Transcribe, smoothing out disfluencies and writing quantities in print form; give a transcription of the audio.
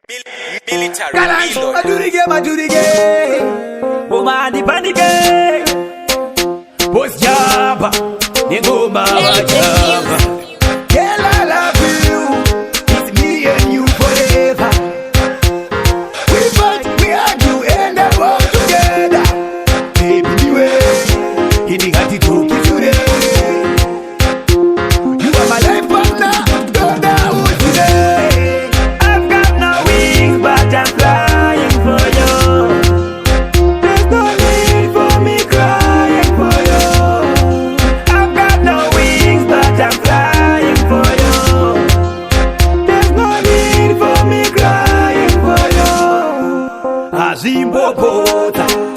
Military. I do the game. Woman, the panic game. Post job. They go my job. Girl, I love you. It's me and you forever. We fight, we argue, and I walk together. Baby, the way. In the attitude, today. You are my life partner. Don't know today. I've got no wings, but I'm flying for you. There's no need for me crying for you. I've got no wings, but I'm flying for you. There's no need for me crying for you. Azimbobota.